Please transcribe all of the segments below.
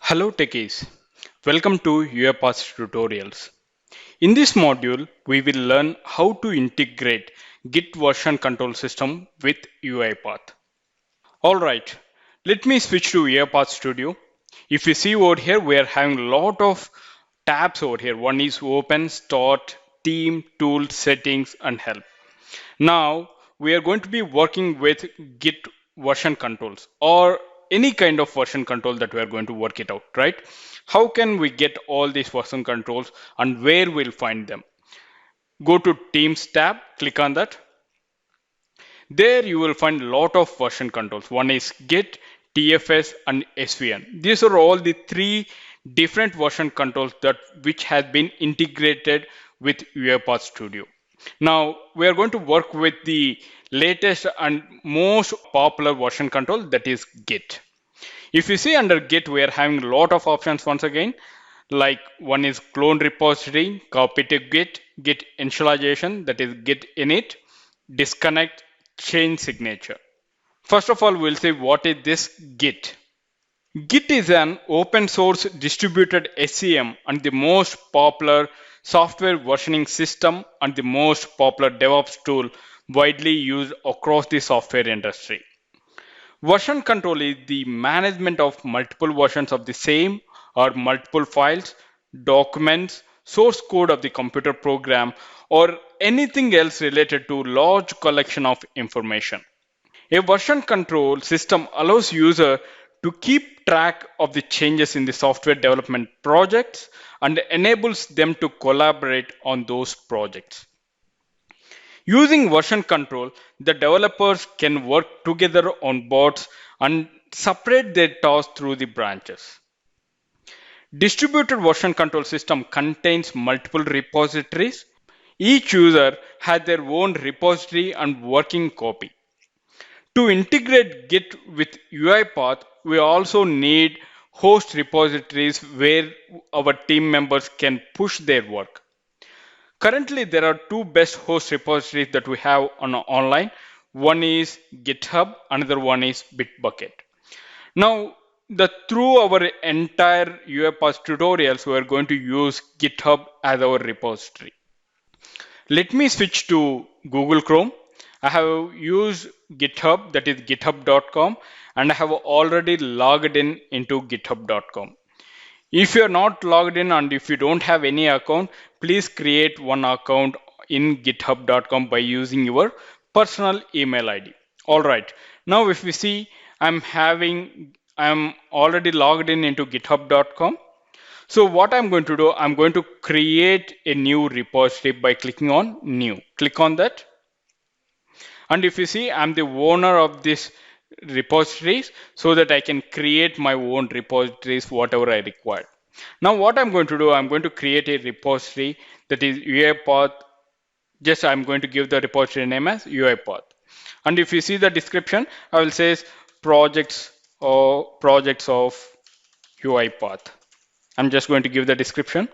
Hello techies, welcome to UiPath tutorials. In this module, we will learn how to integrate Git version control system with UiPath. Alright, let me switch to UiPath Studio. If you see over here, we are having a lot of tabs over here. One is Open, Start, Team, Tools, Settings, and Help. Now, we are going to be working with Git version controls or any kind of version control that we are going to work it out, right? How can we get all these version controls and where we'll find them? Go to Teams tab, click on that. There you will find a lot of version controls. One is Git, TFS, and SVN. These are all the three different version controls that which has been integrated with UiPath Studio. Now we are going to work with the latest and most popular version control, that is Git. If you see under Git, we are having a lot of options once again. Like one is clone repository, copy to Git, Git initialization, that is Git init, disconnect, change signature. First of all, we'll see what is this Git. Git is an open source distributed SCM and the most popular software versioning system and the most popular DevOps tool widely used across the software industry. Version control is the management of multiple versions of the same or multiple files, documents, source code of the computer program, or anything else related to large collection of information. A version control system allows user to keep track of the changes in the software development projects and enables them to collaborate on those projects. Using version control, the developers can work together on boards and separate their tasks through the branches. Distributed version control system contains multiple repositories. Each user has their own repository and working copy. To integrate Git with UiPath, we also need host repositories where our team members can push their work. Currently, there are two best host repositories that we have online. One is GitHub, another one is Bitbucket. Now, through our entire UiPath tutorials, we are going to use GitHub as our repository. Let me switch to Google Chrome. I have used GitHub, that is github.com, and I have already logged in into github.com. If you are not logged in and if you don't have any account, please create one account in github.com by using your personal email ID. All right. Now, if we see, I'm already logged in into github.com. So what I'm going to do, I'm going to create a new repository by clicking on new. Click on that. And if you see, I'm the owner of this repositories so that I can create my own repositories, whatever I require. Now what I'm going to do, I'm going to create a repository that is UiPath. Just I'm going to give the repository name as UiPath. And if you see the description, I will say projects of UiPath. I'm just going to give the description.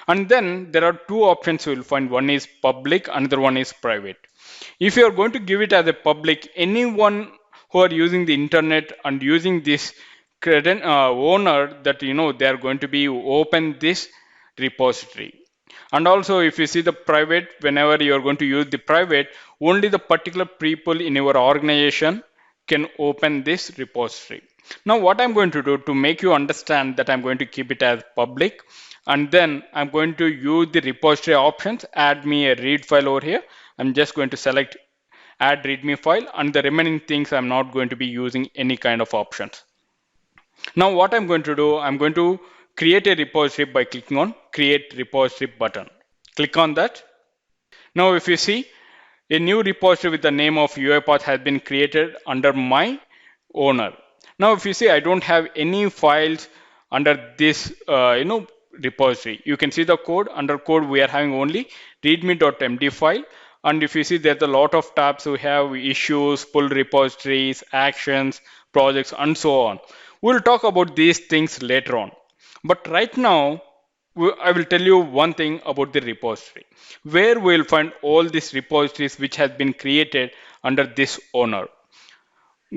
And then there are two options you will find. One is public, another one is private. If you are going to give it as a public, anyone who are using the internet and using this owner, that they are going to be open this repository. And also if you see the private, whenever you are going to use the private, only the particular people in your organization can open this repository. Now what I'm going to do to make you understand that I'm going to keep it as public, and then I'm going to use the repository options, add me a read file over here. I'm just going to select add readme file, and the remaining things I'm not going to be using any kind of options. Now what I'm going to do, I'm going to create a repository by clicking on create repository button. Click on that. Now if you see, a new repository with the name of UiPath has been created under my owner. Now if you see, I don't have any files under this repository. You can see the code. Under code we are having only readme.md file. And if you see, there's a lot of tabs. We have issues, pull repositories, actions, projects, and so on. We'll talk about these things later on. But right now, I will tell you one thing about the repository, where we'll find all these repositories which has been created under this owner.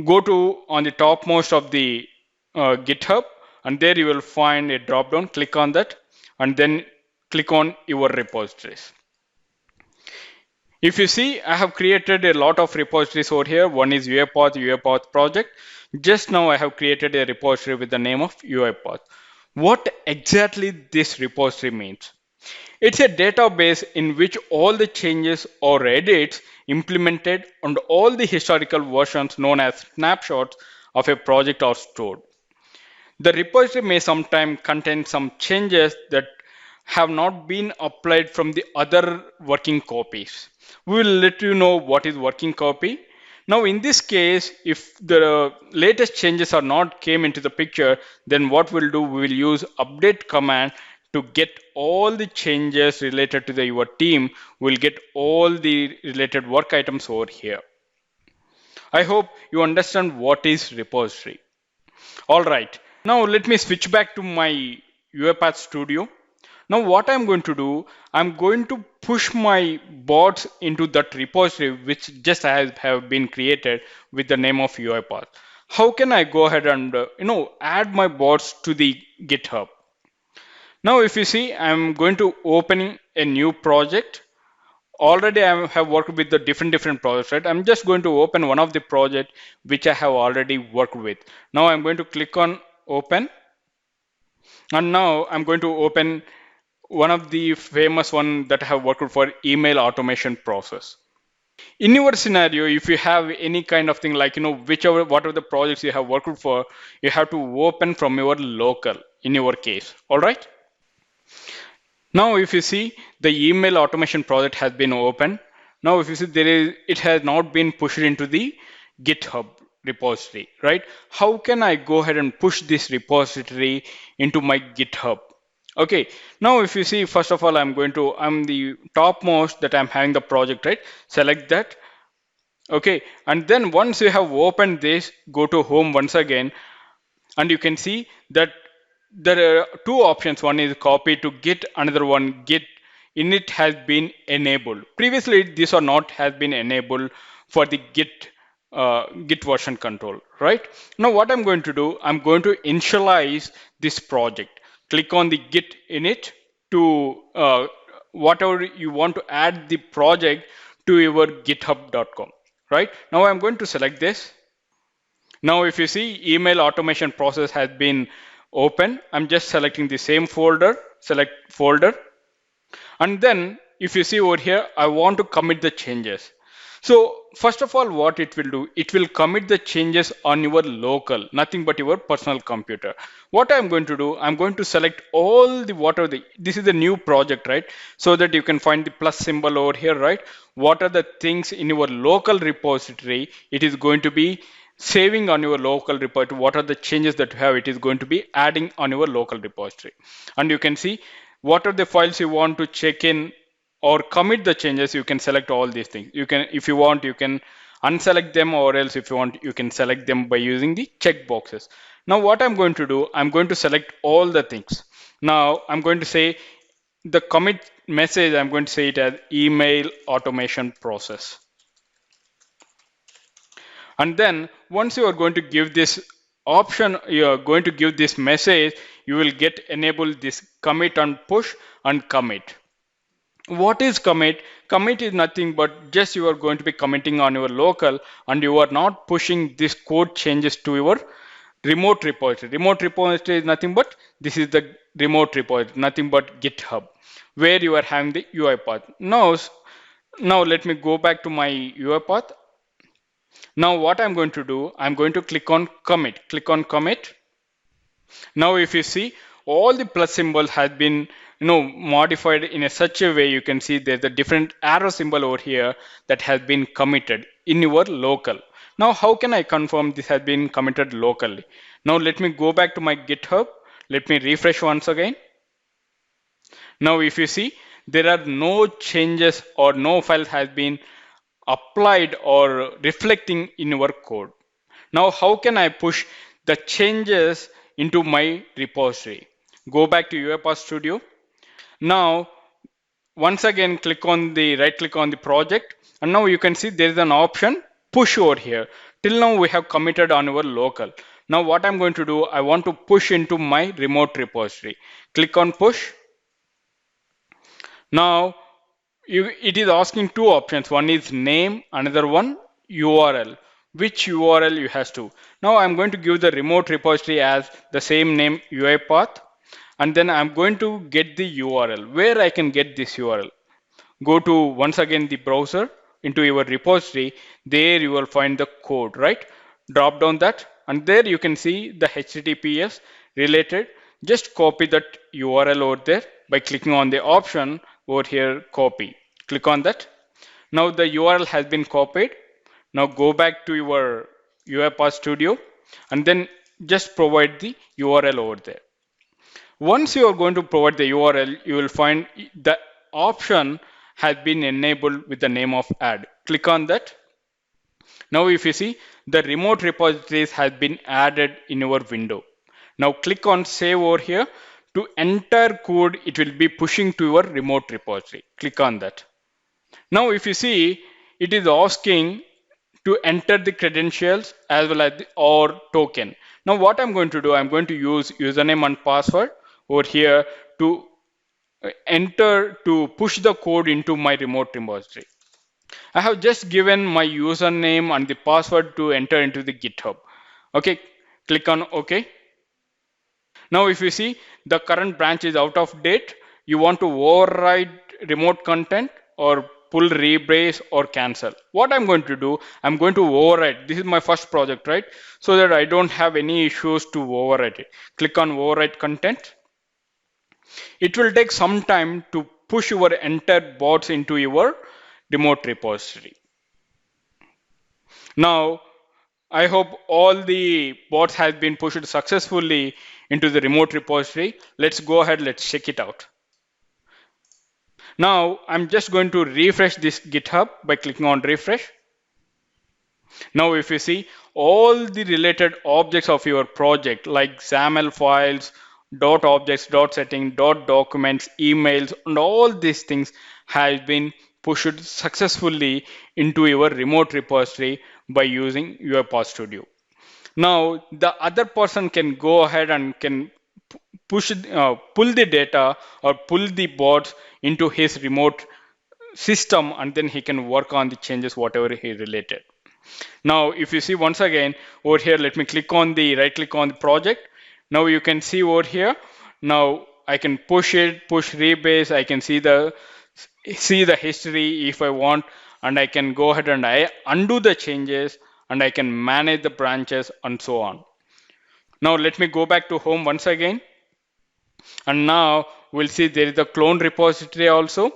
Go to on the topmost of the GitHub and there you will find a drop down. Click on that and then click on your repositories. If you see, I have created a lot of repositories over here. One is UiPath project. Just now I have created a repository with the name of UiPath. What exactly this repository means? It's a database in which all the changes or edits implemented and all the historical versions known as snapshots of a project are stored. The repository may sometimes contain some changes that have not been applied from the other working copies. We will let you know what is working copy. Now in this case, if the latest changes are not came into the picture, then what we'll do, we will use update command to get all the changes related to your team. We'll get all the related work items over here. I hope you understand what is repository. All right, now let me switch back to my UiPath Studio. Now what I'm going to do, I'm going to push my bots into that repository which just have been created with the name of UiPath. How can I go ahead and add my bots to the GitHub? Now if you see, I'm going to open a new project. Already I have worked with the different projects, right? I'm just going to open one of the project which I have already worked with. Now I'm going to click on open, and now I'm going to open one of the famous one that I have worked for, email automation process. In your scenario, if you have any kind of thing like, whatever the projects you have worked for, you have to open from your local in your case. All right. Now, if you see, the email automation project has been opened. Now, if you see, it has not been pushed into the GitHub repository, right? How can I go ahead and push this repository into my GitHub? Okay, now if you see, first of all, I'm the topmost that I'm having the project, right? Select that. Okay, and then once you have opened this, go to home once again, and you can see that there are two options. One is copy to Git, another one Git init has been enabled. Previously, this or not has been enabled for the Git version control, right? Now what I'm going to do, I'm going to initialize this project. Click on the Git init to whatever you want to add the project to your github.com, right? Now I'm going to select this. Now if you see, email automation process has been open. I'm just selecting the same folder, select folder. And then if you see over here, I want to commit the changes. So first of all, what it will do, it will commit the changes on your local, nothing but your personal computer. What I'm going to do, I'm going to select all the this is the new project, right? So that you can find the plus symbol over here, right? What are the things in your local repository? It is going to be saving on your local repository. What are the changes that you have? It is going to be adding on your local repository. And you can see what are the files you want to check in or commit the changes. You can select all these things. You can, if you want, you can unselect them, or else if you want, you can select them by using the check boxes. Now what I'm going to do, I'm going to select all the things. Now I'm going to say the commit message, I'm going to say it as email automation process. And then once you are going to give this option, you are going to give this message, you will get enable this commit and push and commit. What is commit? Commit is nothing but just you are going to be committing on your local, and you are not pushing this code changes to your remote repository. Remote repository is nothing but, this is the remote repository, nothing but GitHub, where you are having the UiPath. Now let me go back to my UiPath. Now what I'm going to do, I'm going to click on commit. Click on commit. Now if you see, all the plus symbol has been modified in such a way. You can see there's a different arrow symbol over here that has been committed in your local. Now how can I confirm this has been committed locally? Now let me go back to my GitHub. Let me refresh once again. Now if you see, there are no changes or no file has been applied or reflecting in your code. Now how can I push the changes into my repository? Go back to UiPath Studio. Now once again click on the right click on the project, and now you can see there is an option push over here. Till now we have committed on our local, Now what I'm going to do, I want to push into my remote repository. Click on push. Now it is asking two options. One is name, another one URL. Which URL you has to. Now I'm going to give the remote repository as the same name UiPath, and then I'm going to get the URL. Where I can get this URL? Go to once again the browser into your repository. There you will find the code, right? Drop down that, and there you can see the HTTPS related. Just copy that URL over there by clicking on the option over here, copy. Click on that. Now the URL has been copied. Now go back to your UiPath Studio and then just provide the URL over there. Once you are going to provide the URL, you will find the option has been enabled with the name of add. Click on that. Now if you see, the remote repositories has been added in your window. Now click on save over here. To enter code, it will be pushing to your remote repository. Click on that. Now if you see, it is asking to enter the credentials as well as the or token. Now what I'm going to do, I'm going to use username and password over here to push the code into my remote repository. I have just given my username and the password to enter into the GitHub. Okay, click on OK. Now if you see, the current branch is out of date, you want to override remote content or pull, rebrace or cancel. What I'm going to do, I'm going to override. This is my first project, right? So that I don't have any issues to override it. Click on override content. It will take some time to push your entire bots into your remote repository. Now, I hope all the bots have been pushed successfully into the remote repository. Let's go ahead, let's check it out. Now, I'm just going to refresh this GitHub by clicking on refresh. Now, if you see, all the related objects of your project like XAML files, dot objects, dot setting, dot documents, emails, and all these things have been pushed successfully into your remote repository by using UiPath Studio. Now, the other person can go ahead and can pull the data or pull the bots into his remote system, and then he can work on the changes whatever he related. Now if you see, once again over here, let me click on the right click on the project. Now you can see over here, now I can push it, push rebase. I can see the history if I want, and I can go ahead and I undo the changes, and I can manage the branches and so on. Now let me go back to home once again, and now we'll see there is a clone repository also.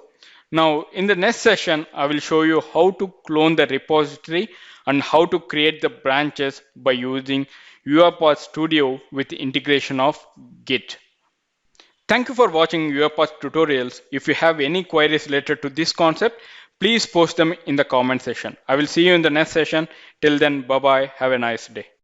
Now in the next session, I will show you how to clone the repository and how to create the branches by using UiPath Studio with the integration of Git. Thank you for watching UiPath tutorials. If you have any queries related to this concept, please post them in the comment section. I will see you in the next session. Till then, bye-bye. Have a nice day.